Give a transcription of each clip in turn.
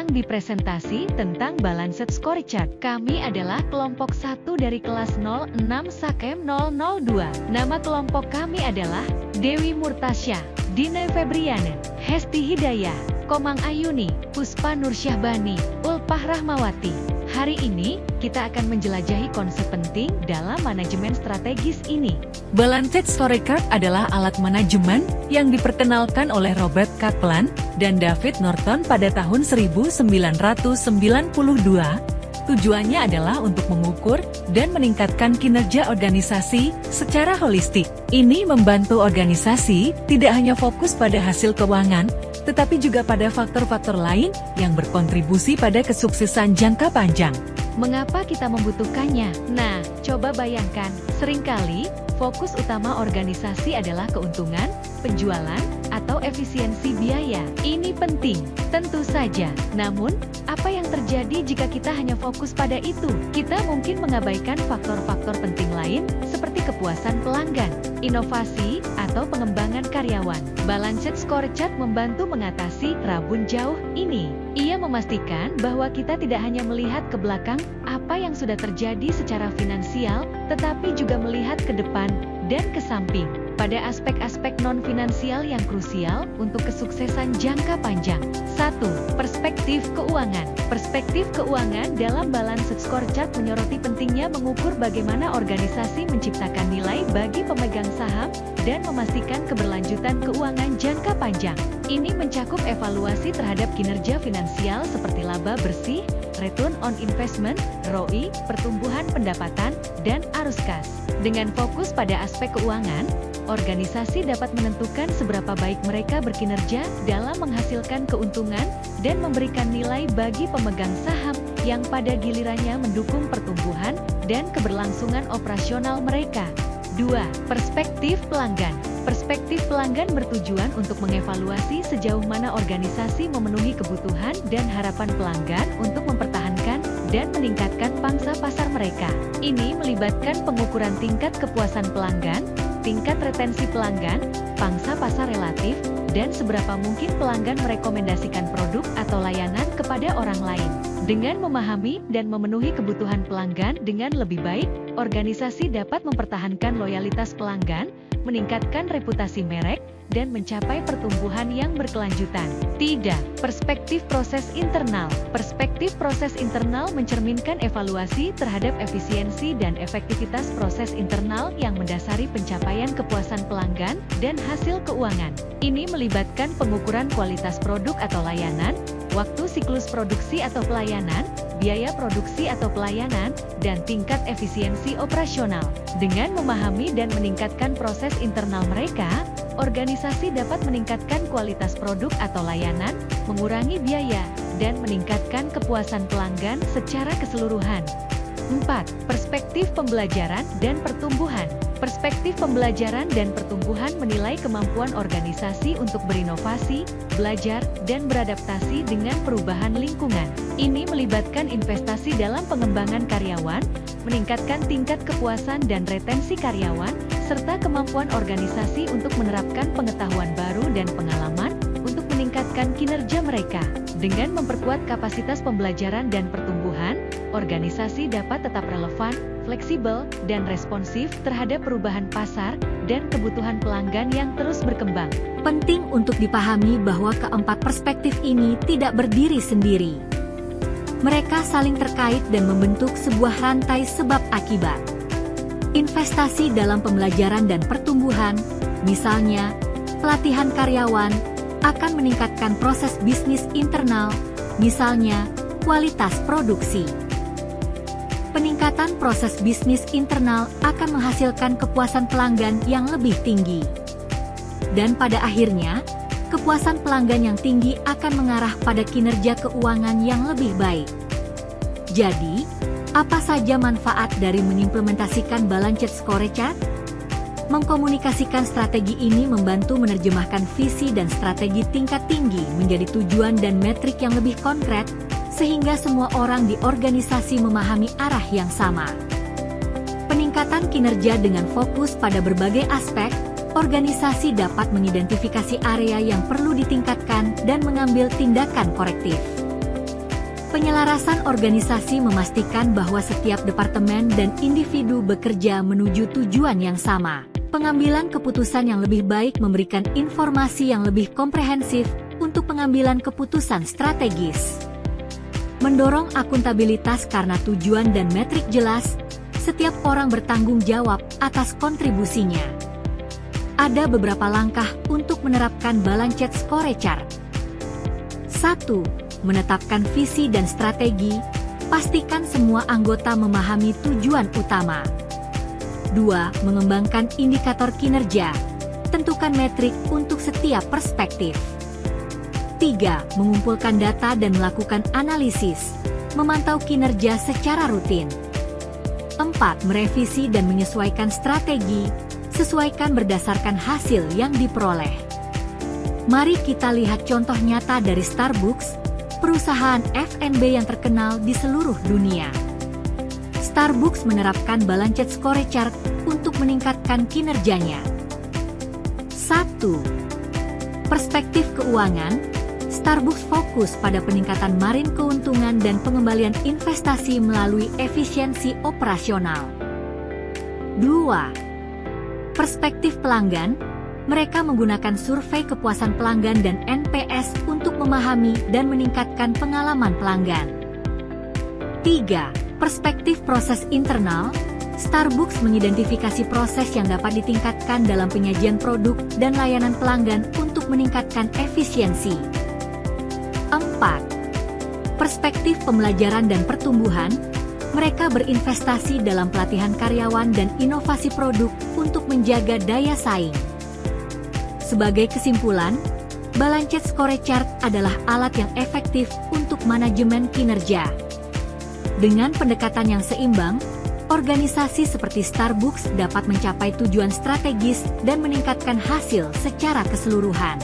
datang di presentasi tentang Balanced Scorecard. Kami adalah kelompok 1 dari kelas 06 Sakem 002. Nama kelompok kami adalah Dewi Murtasya, Dina Febriana, Hesti Hidayah, Komang Ayuni, Puspa Nursyahbani, Ulpah Rahmawati. Hari ini, kita akan menjelajahi konsep penting dalam manajemen strategis ini. Balanced Scorecard adalah alat manajemen yang diperkenalkan oleh Robert Kaplan dan David Norton pada tahun 1992. Tujuannya adalah untuk mengukur dan meningkatkan kinerja organisasi secara holistik. Ini membantu organisasi tidak hanya fokus pada hasil keuangan, tetapi juga pada faktor-faktor lain yang berkontribusi pada kesuksesan jangka panjang. Mengapa kita membutuhkannya? Nah, coba bayangkan, seringkali fokus utama organisasi adalah keuntungan, penjualan, atau efisiensi biaya. Ini penting, tentu saja. Namun, apa yang terjadi jika kita hanya fokus pada itu? Kita mungkin mengabaikan faktor-faktor penting lain, seperti kepuasan pelanggan, inovasi, atau pengembangan karyawan. Balanced Scorecard membantu mengatasi rabun jauh ini. Ia memastikan bahwa kita tidak hanya melihat ke belakang apa yang sudah terjadi secara finansial, tetapi juga melihat ke depan dan ke samping pada aspek-aspek non-finansial yang krusial untuk kesuksesan jangka panjang. 1. Perspektif keuangan. Perspektif keuangan dalam Balanced Scorecard menyoroti pentingnya mengukur bagaimana organisasi menciptakan nilai bagi pemegang saham dan memastikan keberlanjutan keuangan jangka panjang. Ini mencakup evaluasi terhadap kinerja finansial seperti laba bersih, return on investment, ROI, pertumbuhan pendapatan, dan arus kas. Dengan fokus pada aspek keuangan, organisasi dapat menentukan seberapa baik mereka berkinerja dalam menghasilkan keuntungan dan memberikan nilai bagi pemegang saham yang pada gilirannya mendukung pertumbuhan dan keberlangsungan operasional mereka. 2. Perspektif pelanggan. Perspektif pelanggan bertujuan untuk mengevaluasi sejauh mana organisasi memenuhi kebutuhan dan harapan pelanggan untuk mempertahankan dan meningkatkan pangsa pasar mereka. Ini melibatkan pengukuran tingkat kepuasan pelanggan, tingkat retensi pelanggan, pangsa pasar relatif, dan seberapa mungkin pelanggan merekomendasikan produk atau layanan kepada orang lain. Dengan memahami dan memenuhi kebutuhan pelanggan dengan lebih baik, organisasi dapat mempertahankan loyalitas pelanggan, meningkatkan reputasi merek, dan mencapai pertumbuhan yang berkelanjutan. 3. Perspektif proses internal. Perspektif proses internal mencerminkan evaluasi terhadap efisiensi dan efektivitas proses internal yang mendasari pencapaian kepuasan pelanggan dan hasil keuangan. Ini melibatkan pengukuran kualitas produk atau layanan, waktu siklus produksi atau pelayanan, biaya produksi atau pelayanan, dan tingkat efisiensi operasional. Dengan memahami dan meningkatkan proses internal mereka, organisasi dapat meningkatkan kualitas produk atau layanan, mengurangi biaya, dan meningkatkan kepuasan pelanggan secara keseluruhan. 4. Perspektif pembelajaran dan pertumbuhan. Perspektif pembelajaran dan pertumbuhan menilai kemampuan organisasi untuk berinovasi, belajar, dan beradaptasi dengan perubahan lingkungan. Ini melibatkan investasi dalam pengembangan karyawan, meningkatkan tingkat kepuasan dan retensi karyawan, serta kemampuan organisasi untuk menerapkan pengetahuan baru dan pengalaman untuk meningkatkan kinerja mereka. Dengan memperkuat kapasitas pembelajaran dan pertumbuhan, organisasi dapat tetap relevan, fleksibel, dan responsif terhadap perubahan pasar dan kebutuhan pelanggan yang terus berkembang. Penting untuk dipahami bahwa keempat perspektif ini tidak berdiri sendiri. Mereka saling terkait dan membentuk sebuah rantai sebab akibat. Investasi dalam pembelajaran dan pertumbuhan, misalnya pelatihan karyawan, akan meningkatkan proses bisnis internal, misalnya kualitas produksi. Peningkatan proses bisnis internal akan menghasilkan kepuasan pelanggan yang lebih tinggi. Dan pada akhirnya, kepuasan pelanggan yang tinggi akan mengarah pada kinerja keuangan yang lebih baik. Jadi, apa saja manfaat dari mengimplementasikan Balanced Scorecard? Mengkomunikasikan strategi ini membantu menerjemahkan visi dan strategi tingkat tinggi menjadi tujuan dan metrik yang lebih konkret, sehingga semua orang di organisasi memahami arah yang sama. Peningkatan kinerja dengan fokus pada berbagai aspek, organisasi dapat mengidentifikasi area yang perlu ditingkatkan dan mengambil tindakan korektif. Penyelarasan organisasi memastikan bahwa setiap departemen dan individu bekerja menuju tujuan yang sama. Pengambilan keputusan yang lebih baik memberikan informasi yang lebih komprehensif untuk pengambilan keputusan strategis. Mendorong akuntabilitas karena tujuan dan metrik jelas, setiap orang bertanggung jawab atas kontribusinya. Ada beberapa langkah untuk menerapkan Balanced Scorecard. 1. Menetapkan visi dan strategi, pastikan semua anggota memahami tujuan utama. 2. Mengembangkan indikator kinerja, tentukan metrik untuk setiap perspektif. 3. Mengumpulkan data dan melakukan analisis, memantau kinerja secara rutin. 4. Merevisi dan menyesuaikan strategi, sesuaikan berdasarkan hasil yang diperoleh. Mari kita lihat contoh nyata dari Starbucks, perusahaan F&B yang terkenal di seluruh dunia. Starbucks menerapkan Balanced Scorecard untuk meningkatkan kinerjanya. 1. Perspektif keuangan. Starbucks fokus pada peningkatan margin keuntungan dan pengembalian investasi melalui efisiensi operasional. 2. Perspektif pelanggan. Mereka menggunakan survei kepuasan pelanggan dan NPS untuk memahami dan meningkatkan pengalaman pelanggan. 3. Perspektif proses internal. Starbucks mengidentifikasi proses yang dapat ditingkatkan dalam penyajian produk dan layanan pelanggan untuk meningkatkan efisiensi. 4. Perspektif pembelajaran dan pertumbuhan. Mereka berinvestasi dalam pelatihan karyawan dan inovasi produk untuk menjaga daya saing. Sebagai kesimpulan, Balanced Scorecard adalah alat yang efektif untuk manajemen kinerja. Dengan pendekatan yang seimbang, organisasi seperti Starbucks dapat mencapai tujuan strategis dan meningkatkan hasil secara keseluruhan.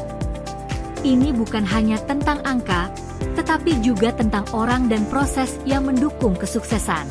Ini bukan hanya tentang angka, tetapi juga tentang orang dan proses yang mendukung kesuksesan.